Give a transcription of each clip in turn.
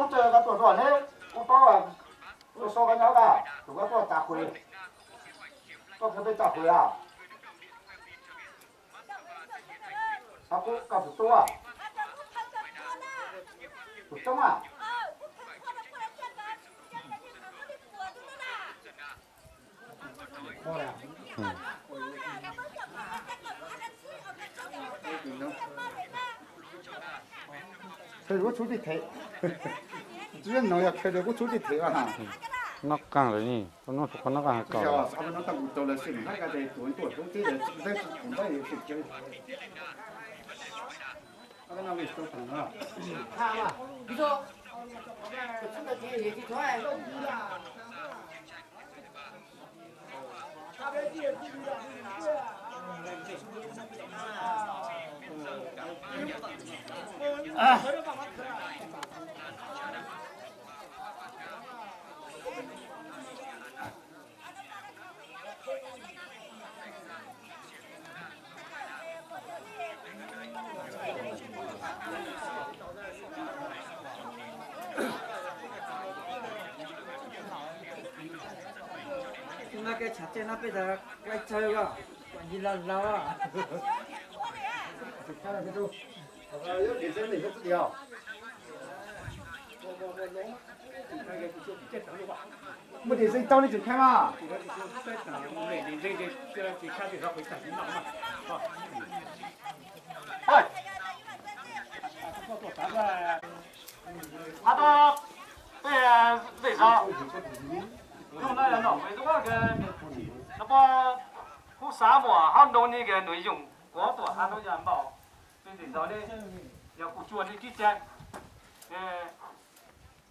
ต้องเจอกับตัวนี้กูต้องตัวโซกันแล้วกันถูกว่าตัวตาคุยก็คือไปจับคุยอ่ะเขากูกับตัวถูกต้องอ่ะพอแล้ว如果出去睇，只要农药开的，我出去睇啊哈。nó càng rồi nhỉ, nó thuộc nó càng cao. 啊，他们那当做了是，那个在做一做，都这个在古代也是这个。那个那位说什么？看嘛，你说，这个天也去穿。啊。那个车子那边的该车个，关键老老啊。看了这都，有女生哪个资料？目的是找你去看嘛。哎。他到为啥？用那人脑为这个，那么不沙漠很多那个内容，我多很多人保，对这上的要不做的之前，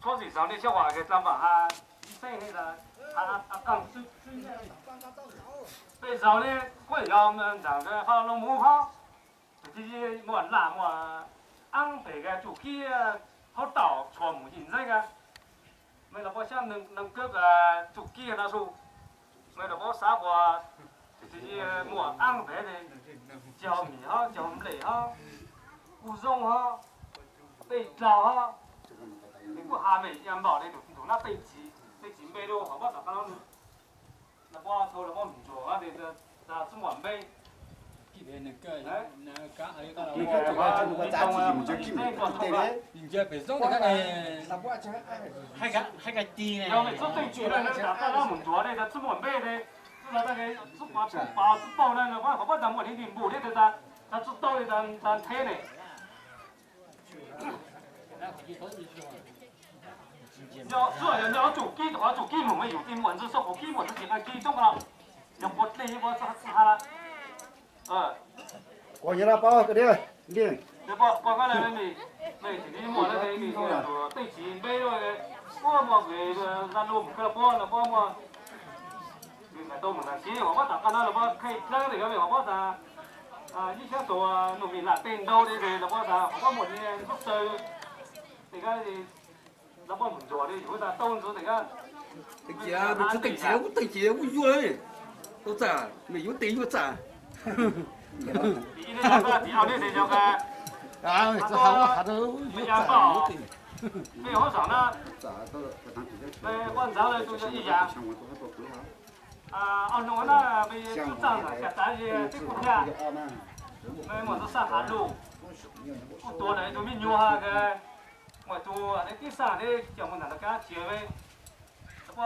初时上的小话嘅諗法下，細呢就更水。對上呢，我要們那個發龍母炮，就是冇人攔冇安排嘅做機好到錯誤現在嘅，咪就冇像能個個做機嘅那數，咪就冇啥話，就是冇安排的椒米哈、椒米哈、烏松哈、貝糟哈。你不下面人保的同那被挤背的，好不好？刚刚那我头那我唔做啊，你这那这么背。那个那刚还有个你看这个杂技唔就基本对的。人家北宋那个还个低呢。要没做对局了，那那唔做的，这么背的，那个这把包呢，我好不咱我听听不的他知道的咱推呢。要做機嘅話，做機門咪用機門，就說機門就淨係機中啦，用我哋我試下啦。過嘢啦，包嗰啲練。你包嗰啲咪自己摸那個咪做對錢背嗰個，我摸佢個那路佢包那包摸，你咪都唔能錢，我大家那包可以那個嚟嘅，我以前做農民啦，電刀啲嘅，我摸啲不衰，而家你。那我唔做的，如果他动手那个，对呀，你对钱，我对钱，我有嘞，都咋？没有对有咋？第一那个，第二那叫个，啊，这还都有咋？没好上呢。我上来就是一样。按照那被组长了，现在是这股票，我是上海路，不多的就没牛哈个。我做那第三的叫我们那个结尾，我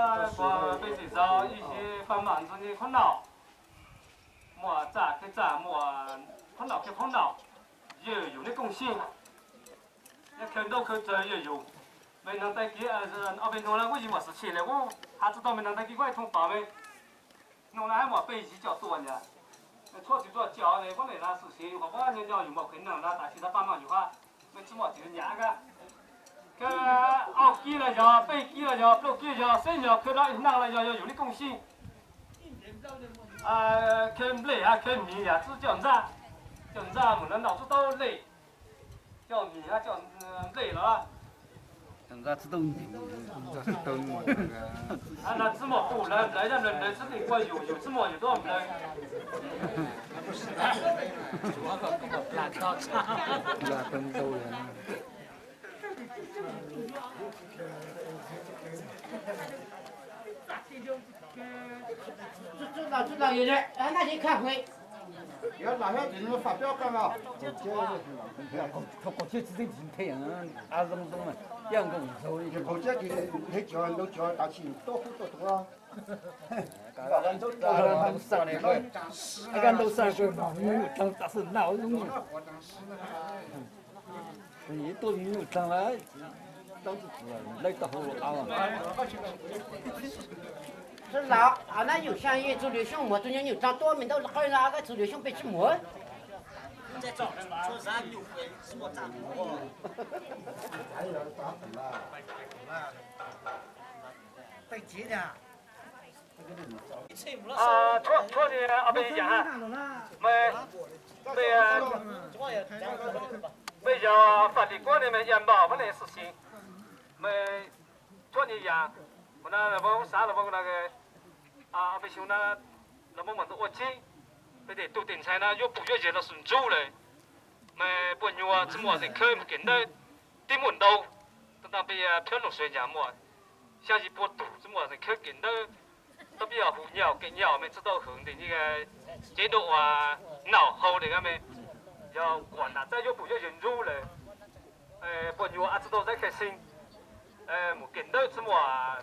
对这种一些帮忙子的困扰，我咋去咋我困扰去困扰，也有的贡献，也看到去这也有，没能带给是后边弄了为什么事情了？我还知道没能带给我通报没，弄了还没背起叫多呢，错就做教的，我那那事情，我人家有没可能啦，但是他帮忙的话，没怎么就两个。cái ao kia là do tây kia là do lô kia do xây nhỏ cái đó năng là do有的贡献cái累cái米只叫我们脑子都累叫米叫累了人家知道你，这是懂我那个。那怎么不来让人是得过有怎么有多少人？我个懒到差。那更多人。有的，那你开会。要哪下人发表干嘛？他过去只是太阳啊，怎么嘛，阳光手一国家给他叫都叫大气多多啊。都上来个，俺都上个网友当打是闹钟。你都有上来，都是来到后啊嘛。是老啊，那有相应做流胸膜，中间有张多名都好那个做流胸被去膜。在找人吧，说啥有回是我长过。被急的。错的阿贝讲哈，没叫法律管理没严保不能实行，没错的讲，我那不啥了不那个阿贝兄那那不么子我听，没得都顶菜那又不越节了顺走嘞，没不牛啊，怎么是看不见的，顶门道，等到被漂流水讲么，像是不堵怎么是看见的。特别虎鸟给鸟们知道很的那个节奏啊，脑后的个们要管了，再就不要人入了，不牛啊知道在开心，没见到怎么啊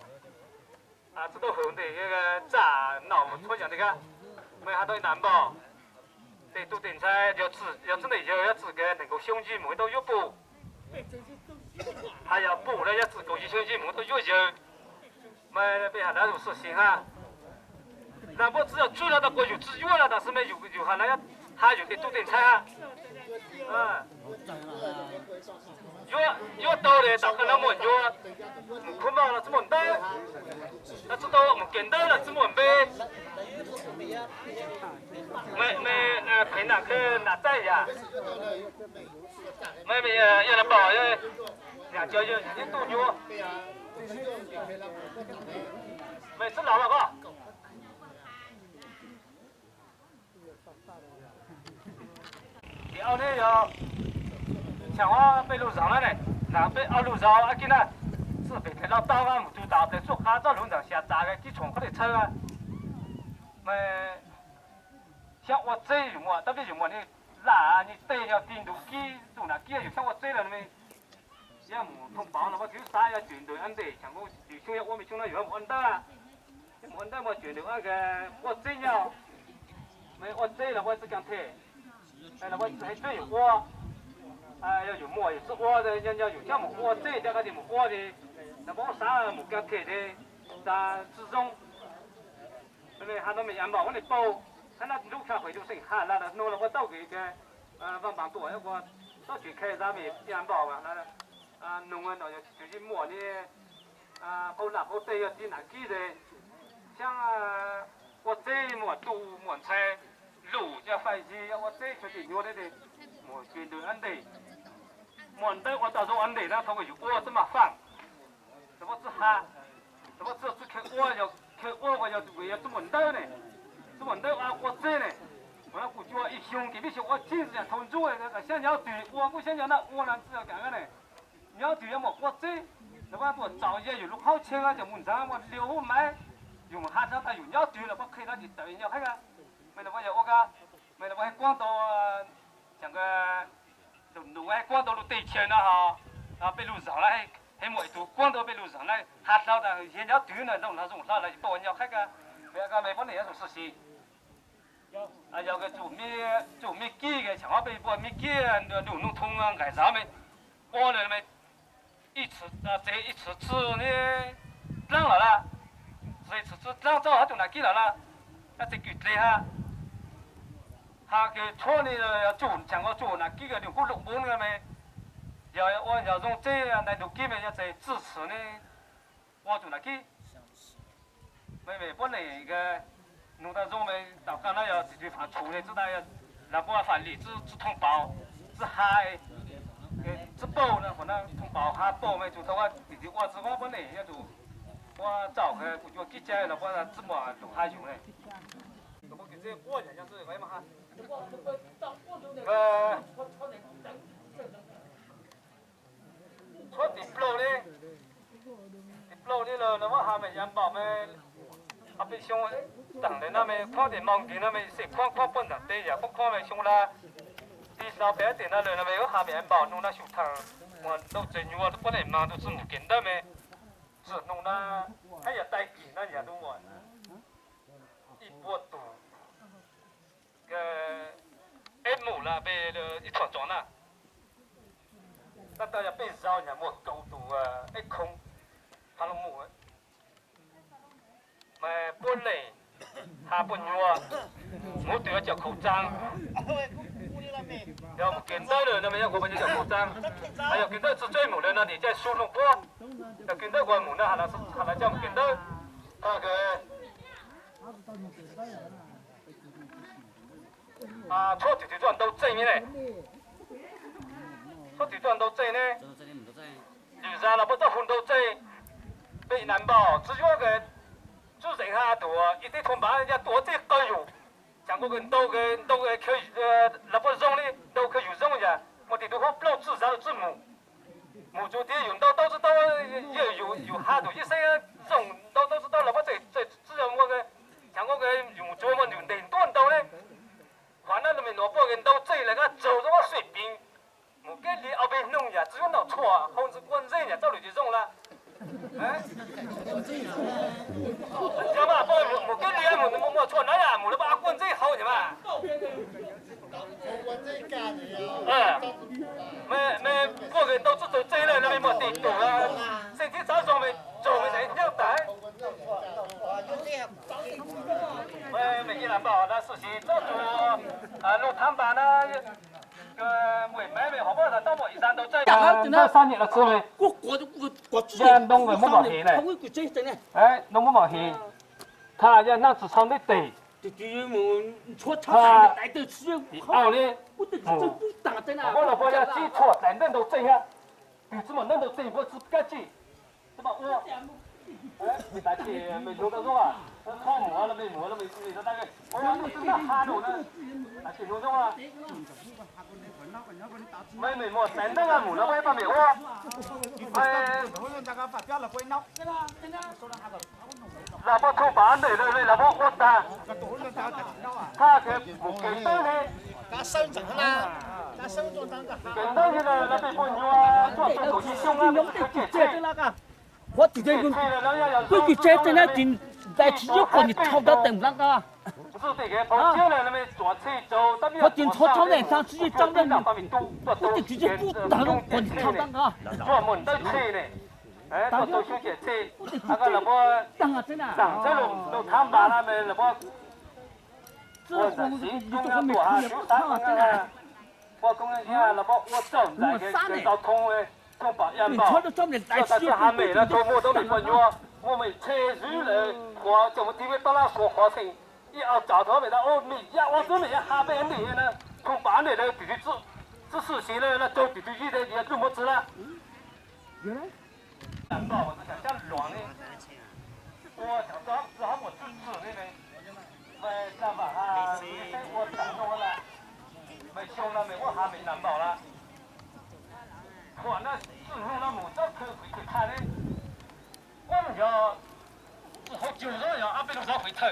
知道很的那个咋脑没错讲的个，没还到难保，得都点菜要真的要自个能够胸肌没到越补，还要补了要自个胸肌没到越热，没被还那种事情哈。那不只要做了的过有只有了，但是没有还那要还有的多点菜哈，有到的大概那么有，看到了怎么的，那知道我们见到了怎么呗，没陪那个那在呀，没要来保要两交就人家多牛，没吃老了吧？后呢要像我被路上了呢，那被路上啊，今呢是被开到刀啊，就打在做下早路上下砸个几重快的车啊，像我这用啊，特别用我呢，那你对要盯住机，做那机就像我这了没，也冇通报了，我就啥要全队安的，像我就兄弟我们兄弟有冇安得啊，冇安得我全队那个我这样，没我这了我只讲听。那我还真有窝，要有馍也是窝的，人家有叫么窝，这家个的么窝的，那我啥么干铁的，啥之中，因为还都没养饱我的包，他那路上回就是看那弄了我到给个，帮忙多，我到去开咱们养饱嘛，那弄完了就是馍呢，包那包这要进哪几的，像我这么多馍菜。路要飞机，我这就是我的我绝对安的，我的我到时候安的那他会有我这么放，怎么子哈，怎么子开我要为要这么多呢，这么多啊我这呢，我那估计我一兄弟必须我亲自同住的，像鸟对，我想要那我那只要干个呢，鸟对要么我这，那我早些有路好车啊就门上我留买，用下车他有鸟对了，我可以那就对鸟看个。没得我有我个，没得我还广东像个路还广东路对钱了哈，被路上了还没都广东被路上了，下到的现在对了弄那种啥了，不然要看个，没本来那种事情。有个做咩机个，像我被咩机路弄通啊，干啥没？我那没一次这一次呢，涨了啦，这一次涨早还就拿几了啦，那这具体哈。他给村里要做，像我做那几个六6本个没，我要用这样来录几没要在支持呢，我做那几，没本来个弄到种没，到刚那要自己放出来，知道要，那不放里只通报，只海，只包呢，可能通报下包没，就到我自己我本来要做，我找个估计我几家了，我怎么都还用嘞。我给这过年就是为嘛哈？出地路嘞，地路哩了，那我还没养饱没，还被凶，等的那么看点忙的那么是看不能的呀，看没凶啦。第三边的那人那么有下面包弄那手汤，我都真有我都不能忙都是没见到没，只弄那还要带劲那也都我，一波多，M 啦被一团装啦，那大家被烧人莫高度一空，他都冇。mà buôn này hà buôn nhua mỗi tuổi chở khẩu trang giờ một kiến tới rồi nó mới có bao nhiêu chở khẩu trang hay là kiến tới chơi một lần nó thì chơi xu lông búa là kiến tới còn một nó hà là cho một kiến tới cái cho thì toàn đâu chơi như này cho thì toàn đâu chơi này thực ra là bắt đầu hôn đâu chơi bị难保只有个主人哈多，一对同伴人家多这个有，像我跟都可以那不用的都可以用呀，我哋都好不至少字母就啲用到都知道有哈多一些用都知道那不这只有我个像我个用做么用电断到咧，反正你们萝卜人都这那个走这个水平，我给你后边弄呀，只有闹错，后是关键呀，到底就用了。知嘛？不冇跟你啊，冇錯那呀，冇得把關最好啫嘛。咩不過都做這咧，你冇地道啦，甚至早上咪做咪成腰帶。ไม่กี่ลำบากนะสุชี做路摊板啦。ไม่好不好？到我一山都在。那3年了，知没？我山东的木毛皮呢？哎，弄木毛皮，他要那只穿的地。他奥呢？我老婆要记错，人人都这样，你怎么人都这不是该记？怎么我？哎，没打起，没弄到说啊，泡馍了没馍了没？你说那个，我不知道哈喽呢，打起弄到啊。ไม่หมดแต่ตั้งแต่หมูแล้วไม่ปลาหมึกว่าเราพอทุบบ้านเลยเราพออดตาถ้าเกิดหมูเก่งตั้งนี่เก่งตั้งนี่เราไปปุ่นยัวตัวตัวยิ่งช่วงนั้นเจ๊我直接我直接在那进在吃肉过你掏到等那个。我进操场那上直接长的，我就直接不打了，我你掏那个。专门在车呢，哎，都休息车，那个老婆上这路摊板那边老婆，我在新中央多哈修山啊，我工人家老婆我走在个交通的。你穿的专门来吃还没了，周末都没关注，我们车主了，我怎么听不到那说话声？一熬早头没到哦，没呀，我这没呀，哈边的呢，从班里的弟弟这事情呢，那做弟弟的也怎么知了？难道我是想像乱的？我想找只好我支持的呢，没办法啊，我等着了，没凶了没，我还没难保了。我那自弄那木头可回去看的，我们要好久了要阿贝弄啥回头，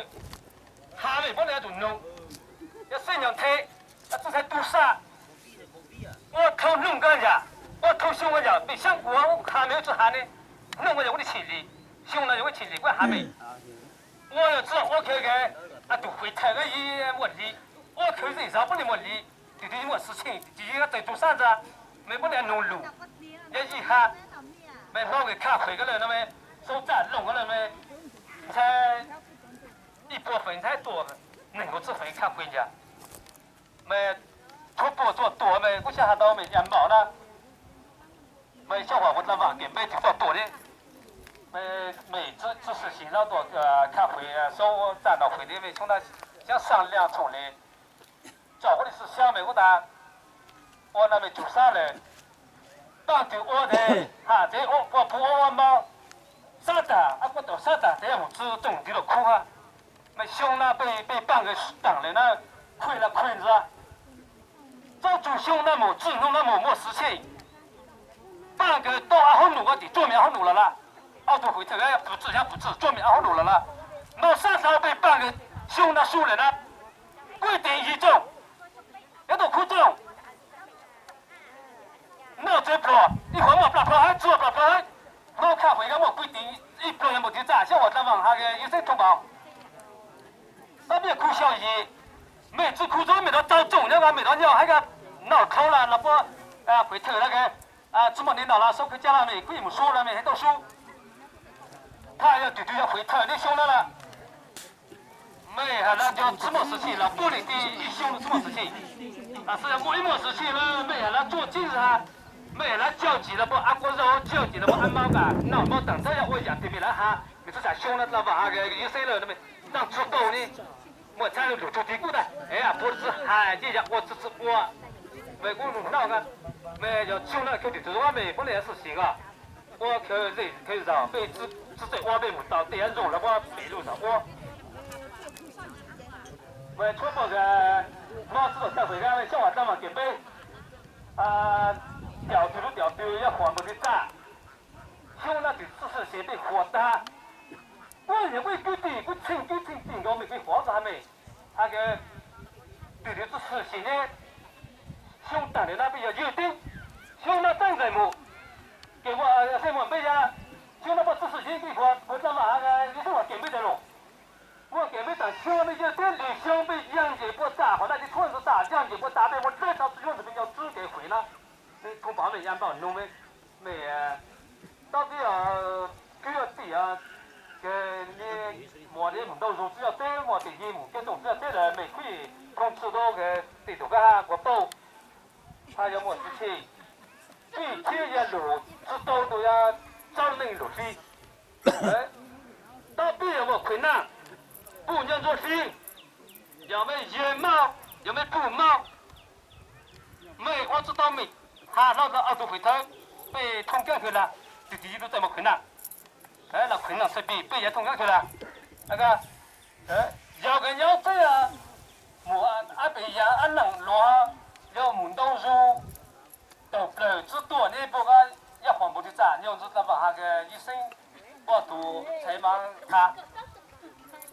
还没把那种弄，要谁娘推，那这才多少？我偷弄个呀，我偷凶个呀，没想过我还没有做啥呢，弄个呀我的钱里，凶了我钱里我还没，我要知道我看看啊都回头个一问题，我看人啥不能问题，弟弟我事情，弟弟个在做啥子？ไม่พอเนี่ยนุ่งลูยังยี่ห้าไม่พอกับข้าคุยกันเลยนะไม่โซ่จ่าลงกันเลยไม่ใช่一波粉才多能够自肥看回家ไม่ทุบตัวตัวไม่กู想到ไม่ยันบอกนะไม่笑话我那网点没听到多的ไม่这是新老多看回收站到回的没从那想上两重的找我的是小美我打我那边做啥嘞？当就我的，哈，这我不我嘛，啥子啊？我到啥子？这样子种地了苦啊！没熊那被半个当了那亏了亏着，早就熊那么只弄那么没事情，半个到好努个地，做面好努了啦，奥都回头哎不止，做面好努了啦，没啥时候被半个兄那数人呢，规定一种，要到苦种，那这不，一会儿我不还做不还，我看回来我规定一不也没得咋，像我这往下个一些同胞，那边苦小姨，每次苦种没到招种那个没到鸟那个脑壳了，那不回头那个这么领导了，收回家了没？规没说了没？还到说，他要对要回头，你兄弟了。没，那叫什么事情了？玻璃的一凶什么事情？是要某一么事情了？没，那做警察，没，那交集了不？阿哥肉交集了不？安猫噶，那猫等着要我养对面了哈，你这啥凶了？那把个有谁了？那么当出狗呢？我才有出地股的，哎呀，不是，哎，这样我我，没我弄到个，没要凶了，肯定就是我没本来事情啊，我可以让被只在我被不到，对人容了我被路上我。为初步个毛子都带回来，像我这么准备，调要黄不的炸，像那就只是先被火的，我认为规定，我清我没给火子还没，那个对的只是现在，像当年那边要约定，像那当人么，给我什么没呀？像那不只是先给我这么那个，你说我准备的喽？我给没等乡那些店里乡被养鸡不打，或者你村子打养鸡不打的，我这条用什么叫自给回呢？那同胞们养到农民没到底就要对给你我的们都说只要对我的义务，这种只要对了没可以通知到个对头个我都，还有我事情，比这些路知道都要找那路去，到底有没困难？不能做事，有没有烟帽？有没有布帽？没，我知道没。他那个奥多回头被通江去了，就第一都这么困难。那困难是被也通江去了。那个，有个要这样，我被人安能落，要门东书，都不知多呢，不过要黄不的咋，你要知道吧？那个医生，我都采访他。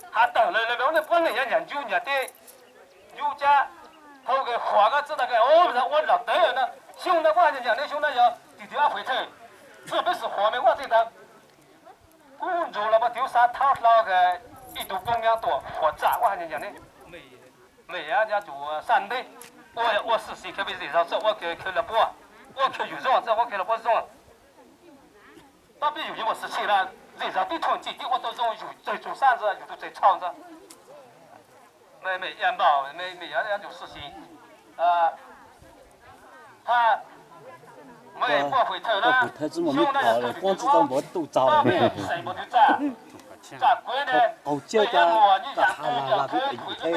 他等了那边本来要研究人的有家，他给画个字那个我老得呢，兄弟我讲的兄弟要弟弟要回头，特别是画面我这个，工作了吧丢啥套那个一度公羊多火炸我讲的，没啊家做三的，我实习特别是上这我给了不，我给有种这我给了不种，那边有什么事情了？这上对团结的我都容易在做啥子，有在唱着，没养饱，没要有事情，他没不回头了，兄弟要光知道我都糟了，谁不就在？咋归呢？没人摸你家都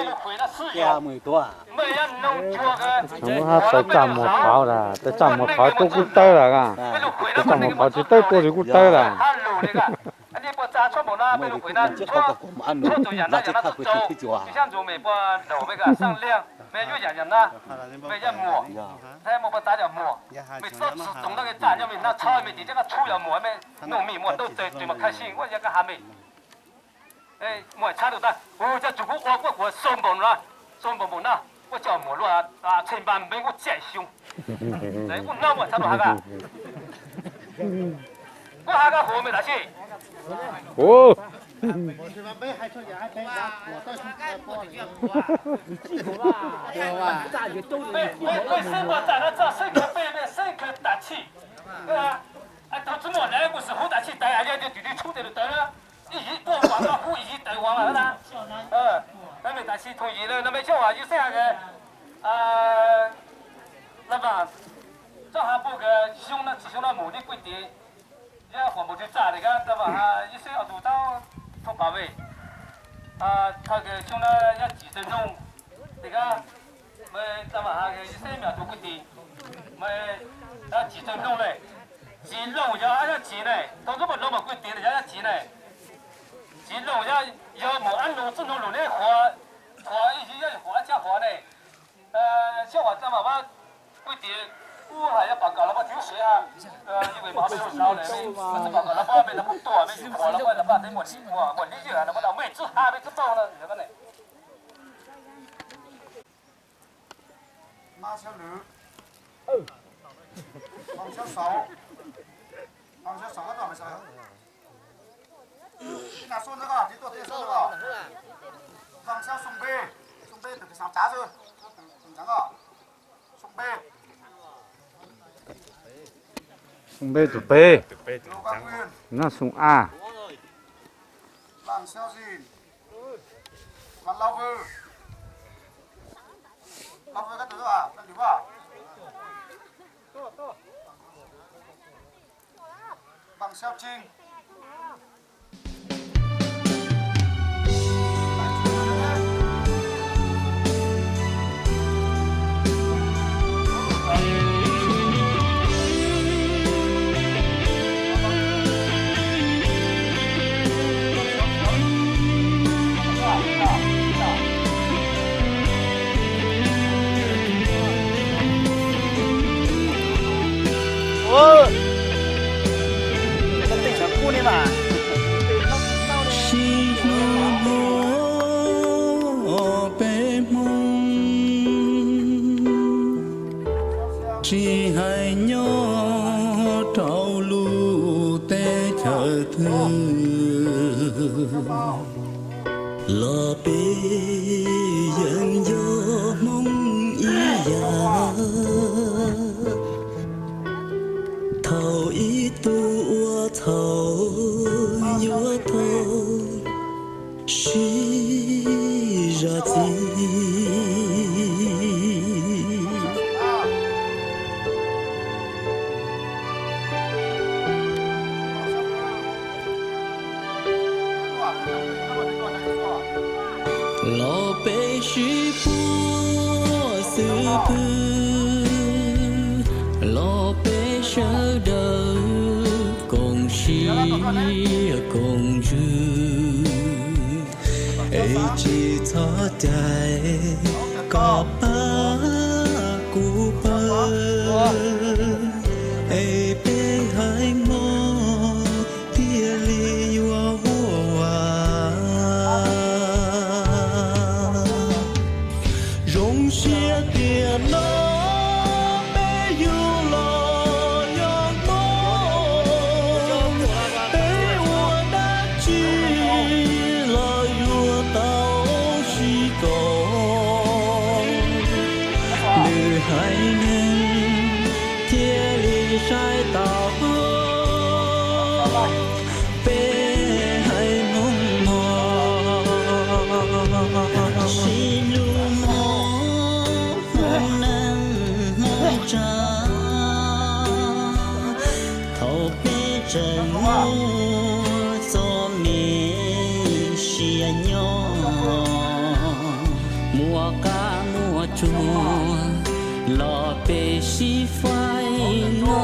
要回了事业，没人弄错个。chúng ta sẽ chạm một pháo là tới chạm một pháo tôi cũng tới là cả tới chạm một pháo chỉ tới tôi thì cũng tới là อันนี้ปจ้าชอบบอกนะไม่รู้คุยนะชอบตัวอย่างนั้นอย่างนั้นโจ就像做美国老那个上量没有อย่างอย่างนะ没要摸他摸不打掉摸每次懂那个炸要没那超没的这个出要摸没糯米摸都对么开心我这个还没摸差多大我这祖国我松绑了松绑了我叫摸了前半没我再凶我那我差不多哈个我哈个活没打起ô 我这边没还剩下还陪着，我到现在包里。为什么在那这深刻背面深刻打气？到这么来不是好打气，大家就弟弟出的得了，一过完了不一得完了啦。那没打气同意了，那没叫啊，就这样个那么这还不个兄弟只兄弟母的规定。要黄木就炸那个，对吧？一些要做到通保卫，他个像那要几分钟，那个没对吧？一些苗都规定，没要几分钟嘞，几弄要几嘞，都这么弄么规定的要几嘞，几弄要没按弄这弄弄嘞活一些要活加活嘞，像我这么吧规定。我还要报告了，我丢水因为毛没有少嘞，我这报告了，我没那么多，没去过了，我那把这我理解了，我到没治还没治饱了，这个呢，马小六，王小少，王小少个多没少？你拿손那个，你多点손那个。王小宋贝，宋贝特别上架子，这个宋贝。 sung bê tụt bê Lô Quang Nguyên, nó sung a Vàng Xeo Dìn, Văn Lao Vư các thứ à, các thứ à? Vàng Xeo Trinh. Chỉ hai nhỏ trâu lu té chờ thương lò bê dân gió mong ý già thầu ý tu thầu yếu thầu suy ra gì lò bê sĩ bùa sư bư lò bê sơ đờ cùng sĩ cùng dư ấy chỉ thọ chạy có ba cú bơ ấy bê hai mò tia li hoa hoa rong xia tiền nó bé yêu lo nhon to bé hoa đã chi lo yêu tao chỉ có lừa hai nhân thiên lý sai tao bé hai mong mò xin thầu bê trần mua cho miền xìa nhỏ mua cá mua chua lò bê xí phai nó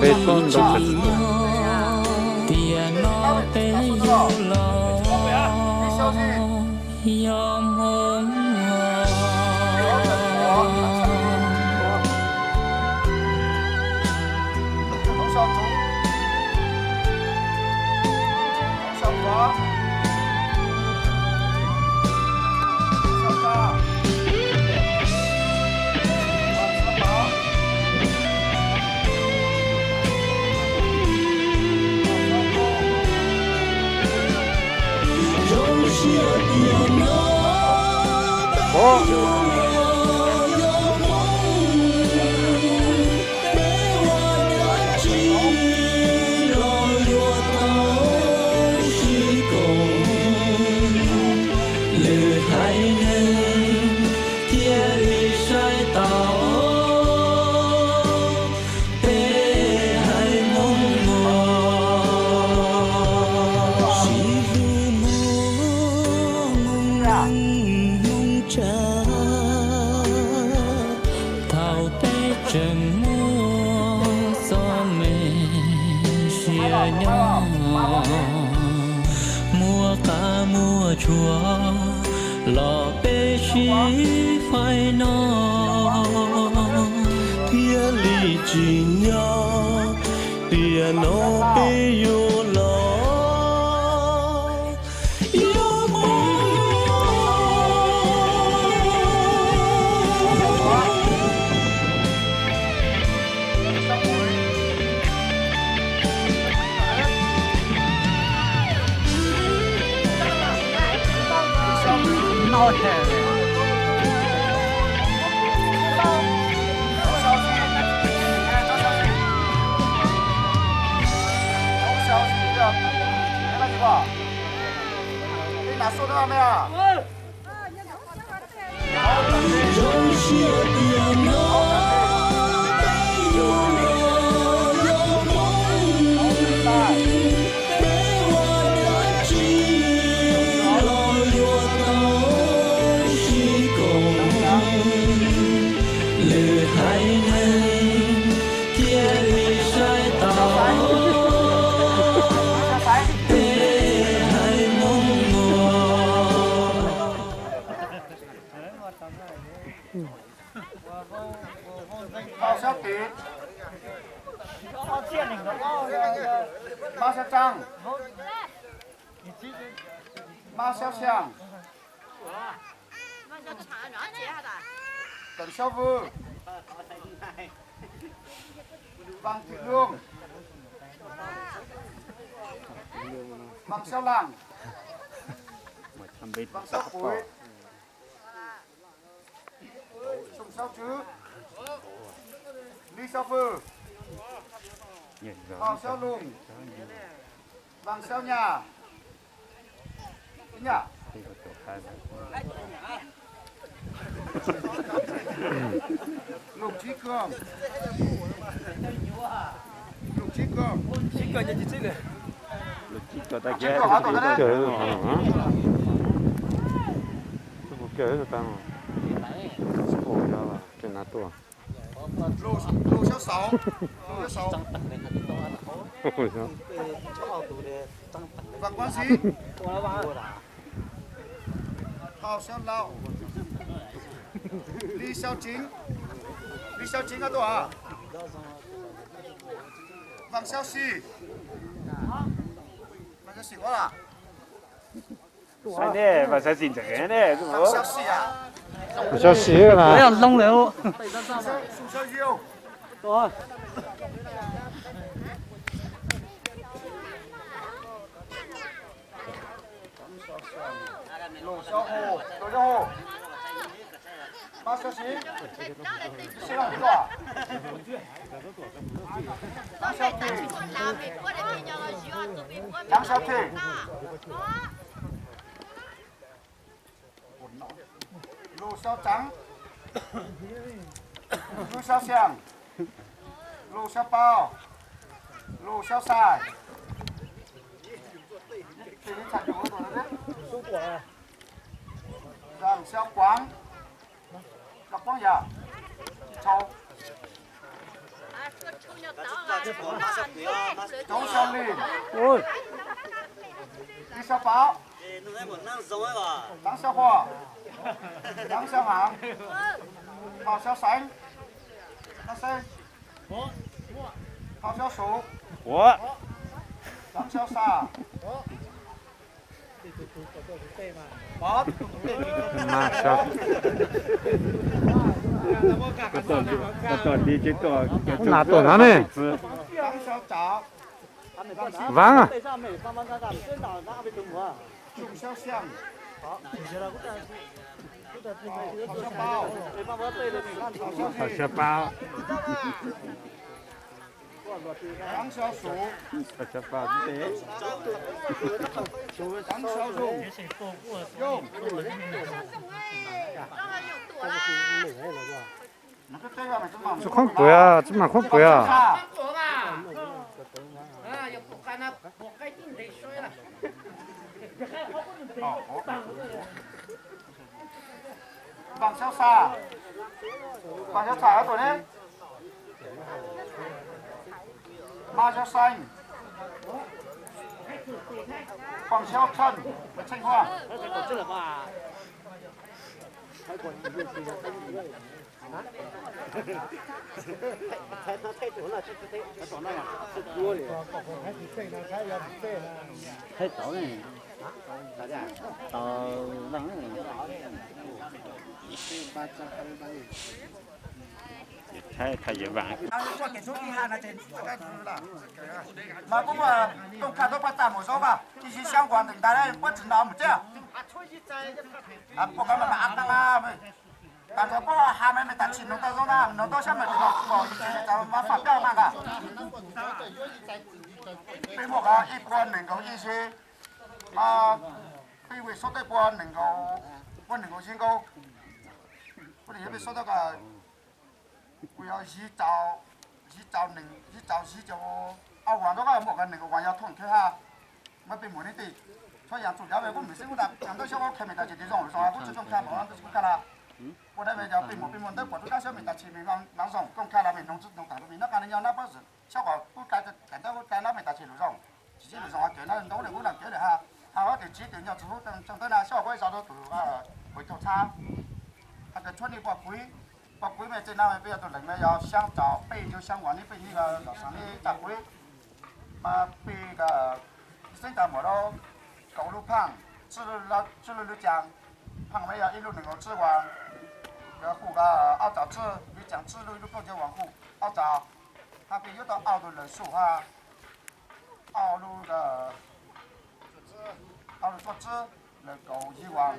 bê son đâu thật tiền nó bê yêu lo yom hôm mua cá mua chua lò bê xí phai nó thiên lý chỉ nhau tiền nó bê yêu lo yêu mong 你拿手的没有？好小弟，马小张，马小香，邓小武，王铁龙，王小浪，王小辉，宋小珠。李小富、黄小龙、王小雅、呀，陆继cường、陆继cường，几个人这个？这大家这个叫什么啊？这不叫什么单啊？哦，要了，这拿多。陆小嫂，陆小嫂，王冠希，郝小老，李小金，李小金啊多啊，王小喜，王小喜过了，谁呢？王小喜这个呢？是王小喜啊。不小心了。不要弄了。苏小友，多。陆小虎，陆小虎，马小新，谁让你做？张小平，杨小平。陆小张，陆小香，陆小宝，陆小赛，这里才有多少人？让小光，老光呀，抽。周小林，李小宝，张小华。杨小航，郝小山，那谁？郝小树，我。张小沙，好。马小。我拿多少呢？张小赵，完啊！钟小香。好小包，张小树，好小包对。张小荣，用。这款贵啊，这么款贵啊！要不干那不该进得水了。王小沙，王小沙ตัวนี้马小山，黄小春，情况。太早了。大家到冷了。太一般。做给出厉害那真嘛不过都看到把咱们说吧，这些相关的大家不知道么这样。啊，不干嘛阿当啊没。但是不还没打起，弄到说呢，弄到下面这个不，咱们发表那个。被我个一般能够一些啊，被为说的不能够，不能够先够。我哋要被说到个，我要洗澡啊，玩到个莫个能够玩要痛去哈，我被莫呢地，所以养主要为我唔识我但养到小我开没打起的种，所以我这种看我都是不干啦。我那边就被莫都我都到小没打起没往上，公开了没弄打到没那干的要那不是，小伙不干到我干那没打起路上，直接路上我叫那努力我能叫的哈，啊我就指定要之后等那小伙啥都做啊回头差。他个村里把鬼咪在那边都人们要想找背就想往那边那个老上的打鬼，嘛背个现在么咯，狗路胖，吃了讲，胖没有一路能够吃完，然后个澳早吃，你讲吃路够就往后澳早，他边有到澳的人数哈，澳路的做汁，那狗一往。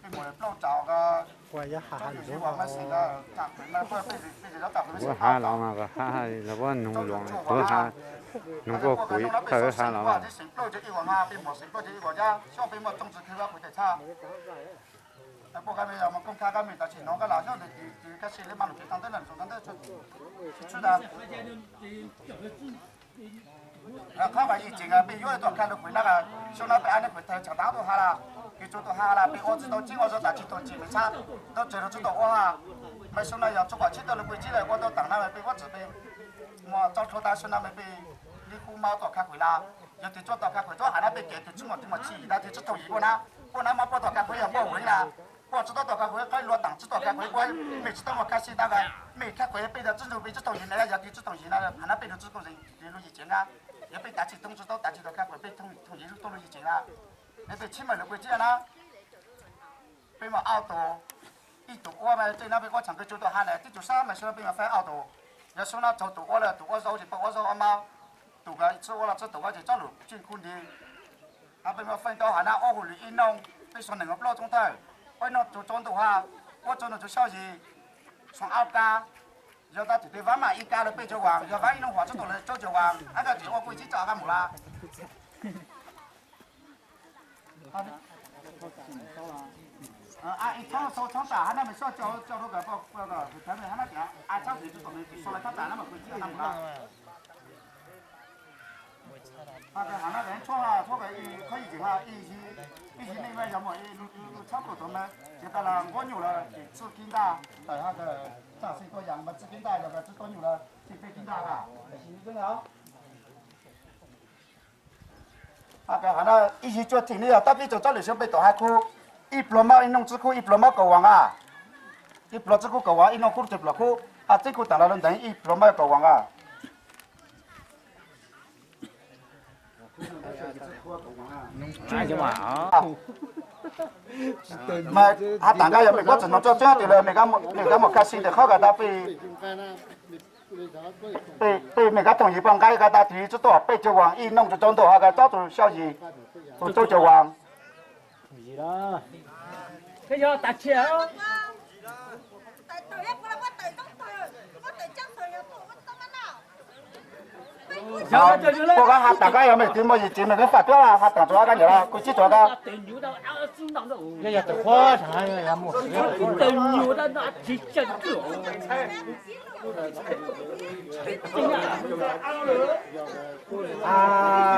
我找个，我也哈哈有我们是个长辈们，或者被人找个。我哈老嘛个哈哈，那个农庄都哈，弄个鬼，他是哈老嘛。到这一晚啊，被莫谁到这一晚家，小被莫种植开发会得差。那不干没有，我们公开干没得钱，弄个老乡的，个谁的马路边当的人，从当的出的。看完以前啊，被有一段看到回那个，像那边安尼回头长大都哈啦。佢做到下啦，俾我知道，知我所大知道知咪差，都做到知道我哈，咪算啦，又做話知道你鬼知嚟，我都等啦，俾我自備，我做錯大算啦，咪俾你姑媽多開會啦，有啲做多開會，做下啦，俾幾條出我點我知，但係做到一個啦，我那麼多多開會又冇會啦，我知道多開會，可以落檔知道開會，我每次當我開始那個，每開會俾到知道俾知道人嚟，有啲知道人啦，係那俾到知道人路以前啊，有俾大致通知到大致到開會，俾通人路到路以前啊。你被亲门的鬼子啦，被我熬到，一度我们在那边我唱歌就到喊嘞，这就啥没事被我翻熬到，要说那就度我了，度我手就把我说阿妈，度个吃我了，这度我就走路进困的，啊被我翻到喊那我回来一弄，被说两个多钟头，我弄就装到哈，我装到就消息，从熬家，要到这边晚嘛一家了被就完，要晚一弄话就到了就完，那个就我鬼子找他没啦。一从打，那么说叫那个那个，他们他那讲，上水就说明说了他打那么贵，他们啦。那个那人错个可以的话，一些另外什么差不多呢，就到了我牛了，吃金大，在那个炸水多羊嘛，吃金大那个吃多牛了，去飞金大啦，是这样。啊个那一时做停了，到底就做了小被大海库，一plu毛一弄只库，一plu毛狗王啊，一plu只库狗王，一弄库就plu库，啊这库打了人等一plu毛狗王啊。那就嘛啊。mà tảng cái mình có chừng nó cho chết thì là mình có một cái gì để khó cả ta bị mình có同意帮cái ta thì cho tôi bị cho hoàng y nông cho trong tổ cái cho tôi sao gì tôi cho hoàng gì đó cái do tạt chè đó cô cái hạt tảng cái mình tìm một gì tìm mình cái phát là hạt tảng cho cái gì là cô chỉ cho cái cái giờ tôi khó thằng này làm một tình nhiều đó nó chỉ chân cửa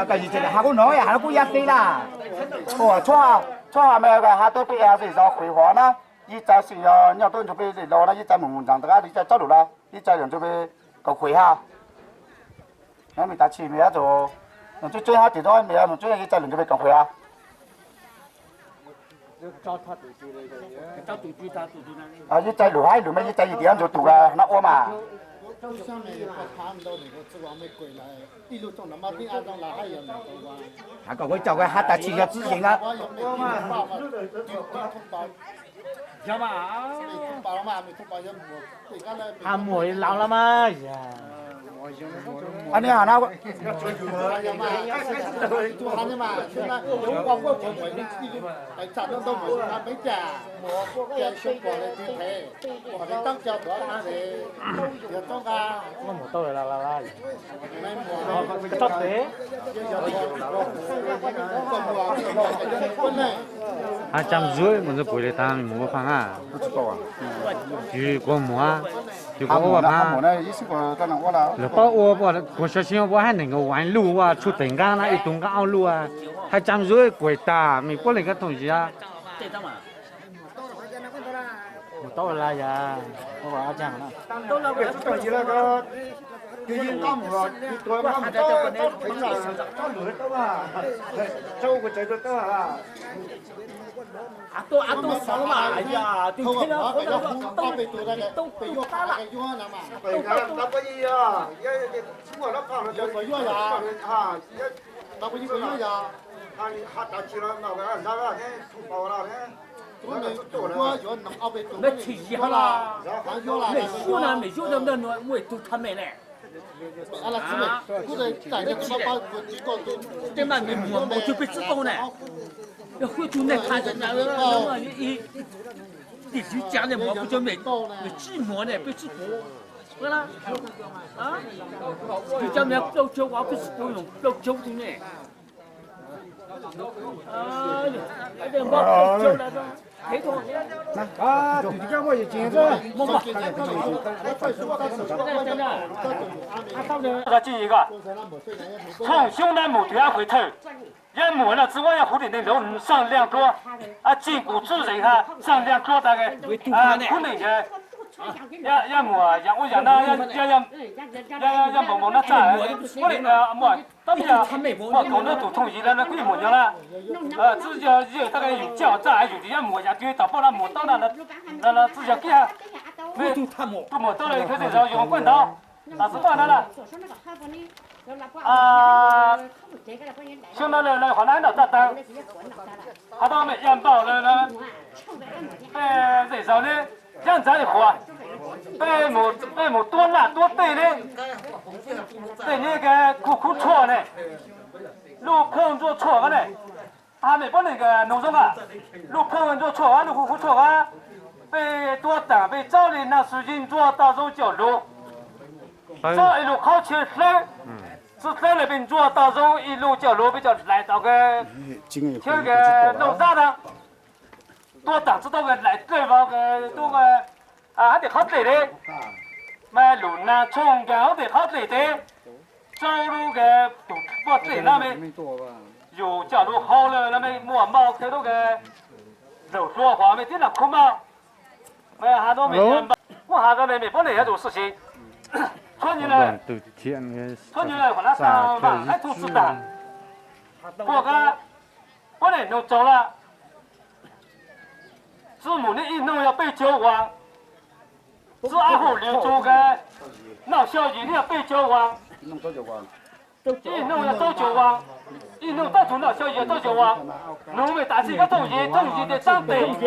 cái gì thì là cô nói à cô dắt đi là cho mà cái hạt tôi bị gì do quỷ hóa nó đi chơi gì nhau tôi chuẩn bị gì đó là đi chơi một rằng tất cả đi chơi cho đủ là đi chơi chuẩn bị cầu quỷ ha nếu mình ta chỉ mình rồi mình chơi hát thì thôi mình chơi cái chơi chuẩn bị cầu quỷ ha à đi chơi đủ hay đủ mấy đi chơi gì thì ăn rồi tụ ra nó ôm mà còn cái chồng cái hát ta chỉ là chỉ là 小马，包了嘛，没出包也没，对干了。他摸老了吗？呀。อันนี้หาหน้าว่าตัวหันนี่มาช่วยนะเดี๋ยวความก็ผมเหมือนที่ไอ้จัดต้องเหมือนทำไม่จ่าหมอพวกแกช่วยก่อนเลยที่แท้ก่อนที่ต้องเจ้าตัวมาเลยเดี๋ยวต้องการ 我摸到了啦， ไม่หมอ 到底？ ก็หมอคนไหน 还讲水，我这回来当模仿啊，不知道啊就光模啊，就他光我หมอนะ嘛。意思ก็ตอนนั้นว่าละ 了把我小心我还能够玩路啊，出登岗那一登岗路啊，还讲水贵大，没过那个东西啊。到了呀，我把它讲了。到了为止等于那个就是干活你多干活到平常干活到嘛周个这个到啦都少了嘛？哎呀，就听到我要都被多那个都被用大了。用了嘛被那不一样也经过那干了就用呀哈那不一个用呀他打起了那个那个土包了呢那体积好了，没修呢，没修那我都他没嘞。啊，这嘛没摸就被知道呢。要会做那看着那个你就讲的摸不就没寂寞呢，被知道，对啦，啊，就讲那都叫我不是不用都叫的呢。啊，那点摸叫来着。啊，对这个我也见着，再进一个，从胸南母对回头，人摸了之外要蝴蝶的龙上两桌，啊，筋骨之人哈上两桌大概啊，可能些。要摸，要我讲那要摸摸那咋？我那摸，当然我搞那都同意了，那规模了，只要大概有脚咋有的要摸下去，到不了摸到那只要给他，没不摸到了，可是要用管道，那是断了。啊，像那河南那咋当？他到没养饱了呢？这时候呢？让咱的活，被母多拿多对呢，对那个苦错呢，路碰着错个呢，还没把那个农村啊，路碰着错啊，路苦错啊，被多打被招的那时间做大众交流，这一路靠前来，是在那边做大众一路交流比较来到个这个路上的。多打知道个来对方个多个啊，得好对的，买路那冲个好得好对的，走路个不对那么有假如好了那么摸毛开到个肉说话没听到哭吗？没还都没人吧？我还个没不能那种事情。村里呢，村里呢，我那上吧，还都知道，我个不能弄走了。字母的一弄要被交往，是阿后留住个，那小姐要被交往，一弄要走交往，一弄到处那小姐走交往，农民打起一个同学的长辈，同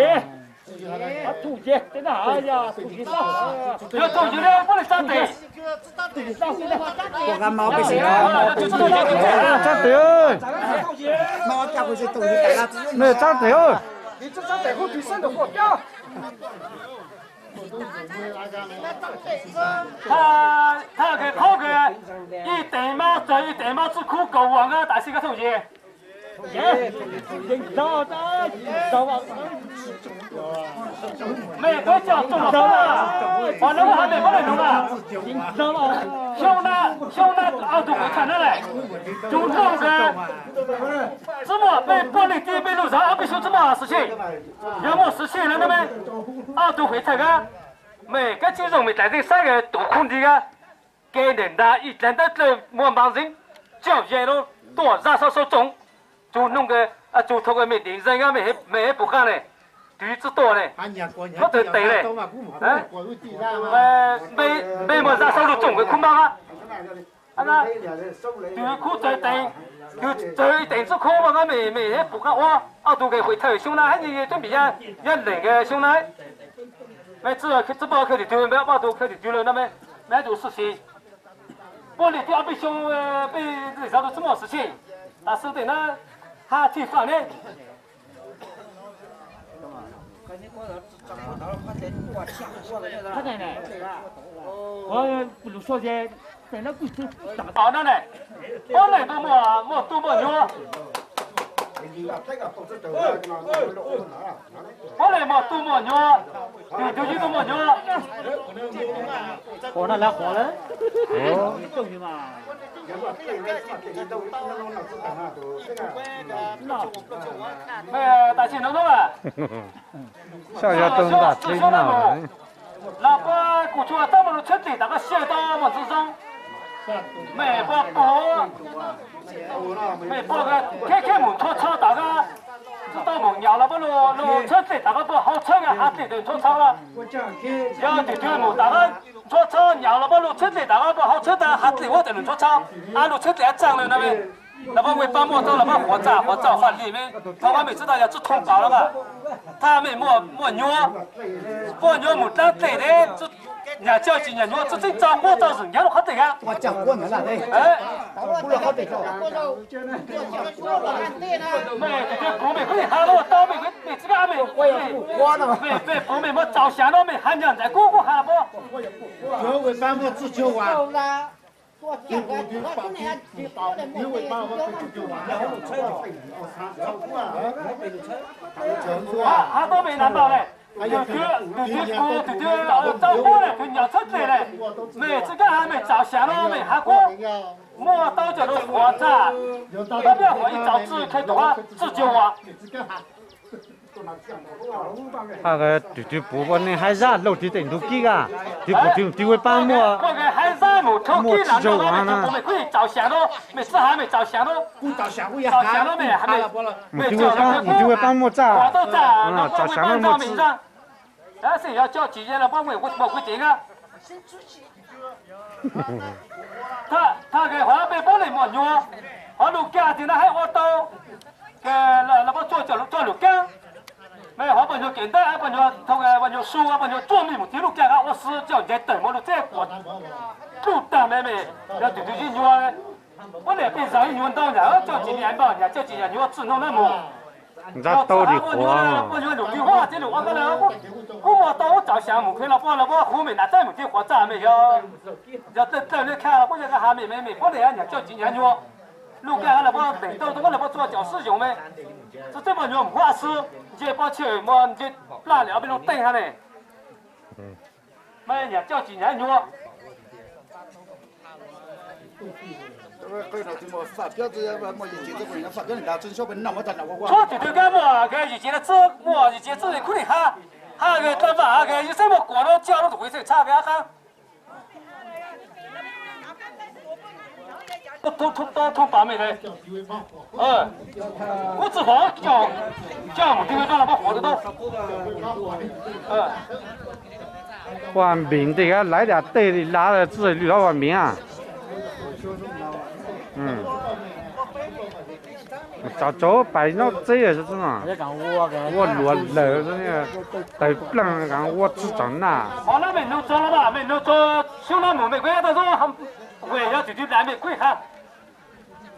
学，真的哎呀，同学要同学呢不能长辈，我干毛不行啊，长辈哦，毛家伙是同学大家没长辈哦。你这张在后比上的火标。他给考个一代码在一代码只苦够王啊，大是个同学。每个叫中了反正我还没过来弄啊。兄弟，奥都会看得来，就这个，怎么被玻璃地被路上，必须这么事情，要么事情了那么，奥都会看个，每个金融没在这三个都空地个，给人家一人的这莫帮人，叫人喽多少手中，就弄个就头个没定人啊没不干嘞。鱼子多嘞，我对对嘞，没么啥收入中的困难啊，啊那鱼苦在对，就最顶子可嘛，没不干我，都给回头兄弟，还你准备呀那个兄弟，没这包开的丢，没把都开的丢了，那么没做事情，我里头被兄被这啥都什么事情，但是的呢，还挺烦的。他奶奶，我不如说些，在那故事打。好的呢，我来多么牛，我来多么牛，就多么牛。火了来火了，哦，终于嘛。大庆能了。小小东大吹闹了。那把过去咱们村里那个小到么之中，没把包，没把个开门车大个，知道门摇了不路车子大个不好车个，还得等车了。要对门大个车摇了不路车子大个不好车的，还得我等车，路车子还脏了那边。那么为帮莫到那么火灶饭里面，他们每次大家只通搞了吧，他们莫牛牡丹对的，这人叫几年牛，这招火灶是人家都好得个。我讲过门了，哎，不是好得着。没这不没可以喊我到没这个还没没不没莫照相了没喊人在姑姑喊了不？有为帮我自救啊。我讲个，我今年去到了没得，他都没拿到嘞。就照过来，就鸟出来嘞。没这个还没照相了没喊过，莫到这都活着，要不要我一早自开多自救啊？那个就不过那还是楼梯顶都几个，就会帮我。我个还是没抽机了，我们可以照相了，没事还没照相了。照相了没？还没。就会帮我照。我都照，照相了没？但是要叫几天了，帮我会定啊。他给华北帮你莫牛，我路家庭那还我到，那不做路家。没好朋友简单，好朋友同朋友输，好朋友做面目铁路家啊，我是叫人家等我路这过，路当妹妹要对去牛啊，我来边上牛到人，叫几年吧，人家叫几年牛只弄那么。你这兜里活嘛？我牛六句话，这六话个了，我到我照相门口了，我后面那再没得活站没有，要等你看，我这个还没，我来人家叫几年牛。路干了，我等到我来我做教师用没？这么牛不怕死，这把车么这拉了被侬等下来。没人叫几年牛。错对对干么？个以前的字，我以前字的可能哈个干嘛个？有什么过了教了都会差个哈。通把妹的，我只好叫我听说那么活得到，我明这个来点队里拉了自己老板名啊，早摆那这也是这样，我落楼的那个，在不能讲我自整呐。好了，没弄做了吧？没弄做，兄弟们没关系，但是我很。我要对来没贵哈，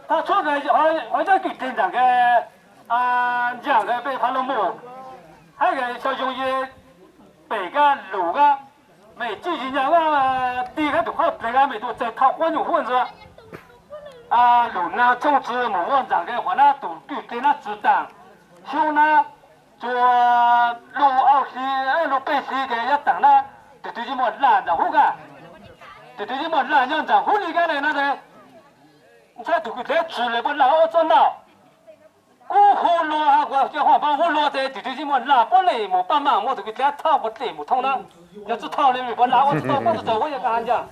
他错个好像给镇长个讲个被判了么？还有个小兄弟北个路个没几年个第一个都好北个没都在讨关牛混子路那种植木网长个话那都对那知道，像那做路奥西路北西个要等那对什么烂的户个。对什么烂样子，狐狸干的那个，你才都给他吃了不老真闹，过河路啊，我叫话把我落在对什么烂不来么，帮忙我都给他掏不对么通了，要是掏了没不拉我知道我就走我也干讲。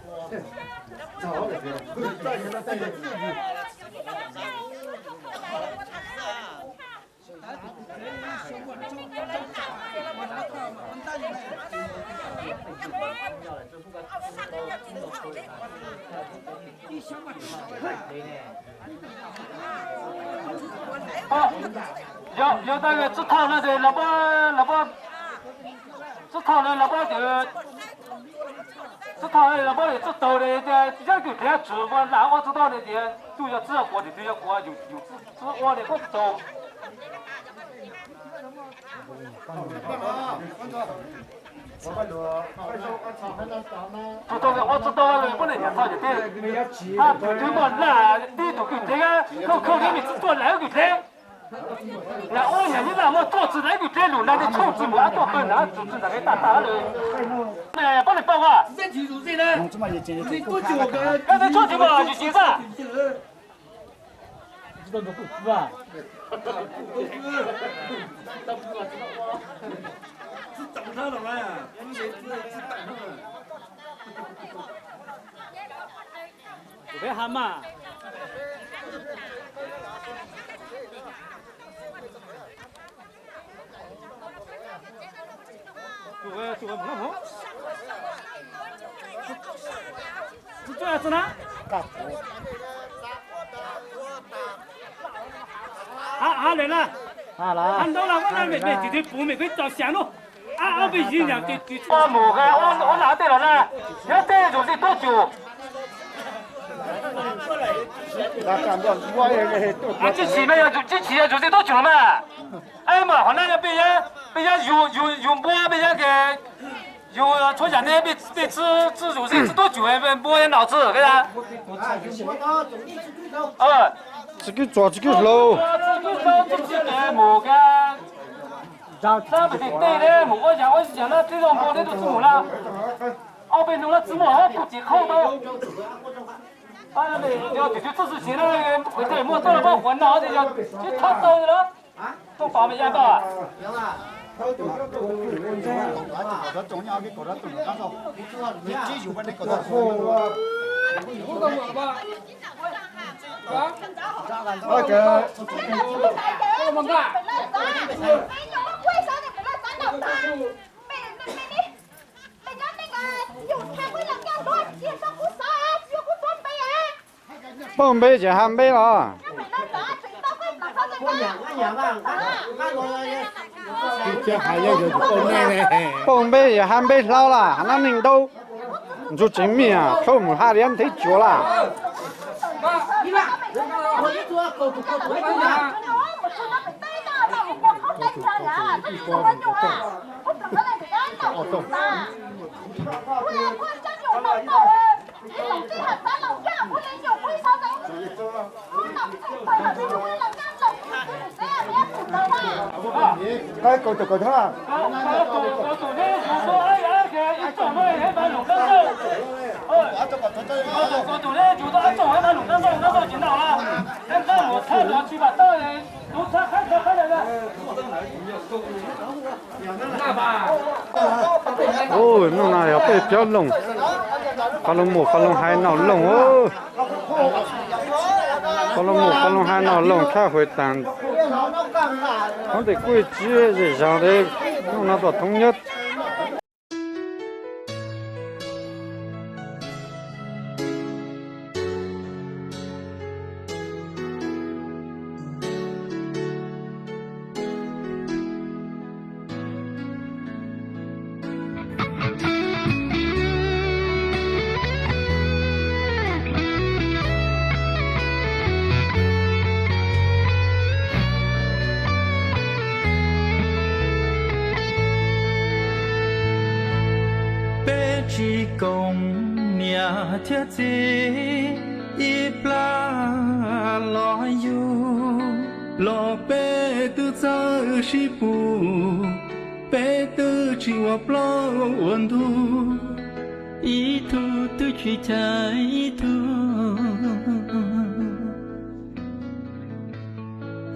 有那个这套那的老爸，这套的老爸就。这套老爸也知道的，这就天吃我哪我知道的的，都要吃过的都要过，有吃我的我知道。知道的我知道的，不能讲他就对。他对我那地图给这个，口里面只做哪个对？那我年纪那么做出来个这路那的冲击我做很难，组织那个大的。哎，不能报啊！这几组谁呢？你多久个？刚才做什么就行吧？知道个不服啊？是长上了嘛？别喊嘛！这个不能是这样子呢？来了，俺到了，我那没这不没会照相咯。被影响对。我没个，我拿对了呢，要带就是多久？这起码要就是多久了嘛？哎嘛，好那个被人用摸被人给用从前那被吃就是吃多久哎？被摸人脑子，对吧？这个抓这个喽。这个没个。那不是对的，我想那这种摸的都是我了，被弄了芝麻不几口都。要就这是现在那个回头摸到了把混了，就他到的了，都把没压到啊。蹦杯就喊杯了。蹦杯也喊杯老了，那领导，你说真命啊，头目他脸忒脚了。该搞就搞他了。哦，弄那要被标弄，发龙还闹弄哦，发龙还闹弄，开会单，我得规矩日常的弄那个统一。chỉ công nhà thiết gì ít la lo yêu lo bé tự do chỉ bu bé tự chỉ học lo ôn thu ý thu tự chỉ trái thu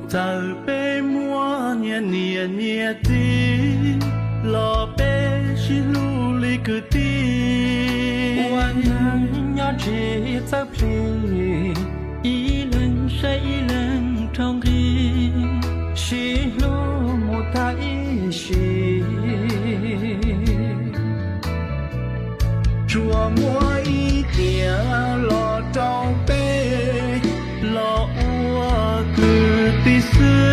giờ bé mua nhẹ tí lo bé chỉ lu li cứ tí quan nhỏ chỉ tập li ý lần trong khi chỉ lu một ta ý chỉ chùa mua ý kia lo trong bé lo ua cứ tí xưa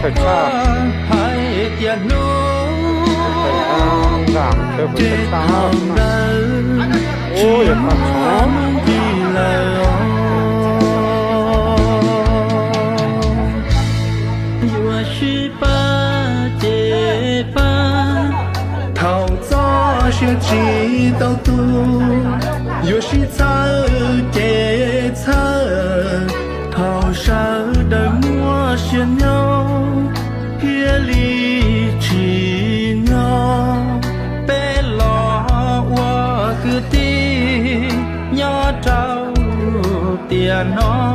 phải cha hai tiền nô phải giảm theo phải cha ôi thật chó thảo gió sẽ chỉ tao tu yêu sĩ cha chế cha thảo sa đời mua xiên nhau kia ly chỉ nhau bé lo qua cứ ti nhỏ trao tiền nó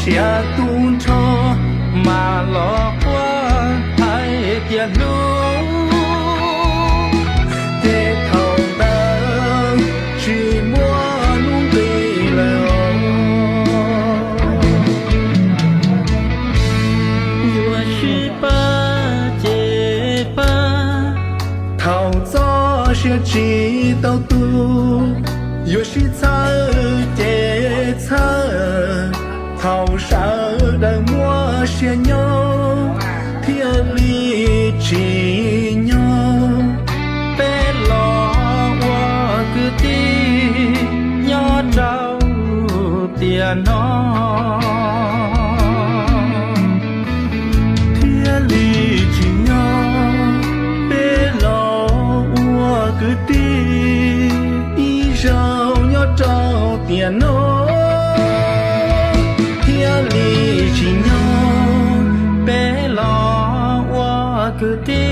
xa tuôn cho mà lo qua hai tiền nô thế thầu đang chỉ muốn đi leo yêu chỉ ba chế ba thầu gió sẽ chỉ tao tu yêu chỉ cha chế cha thảo sa đời mua xe nhau thiên lý chỉ nhau bé lo qua cứ ti nhỏ trao tiền nó thiên lý chỉ nhau bé lo qua cứ ti đi rau nhỏ trao tiền nó lý chỉ nhau bé lo qua cứ ti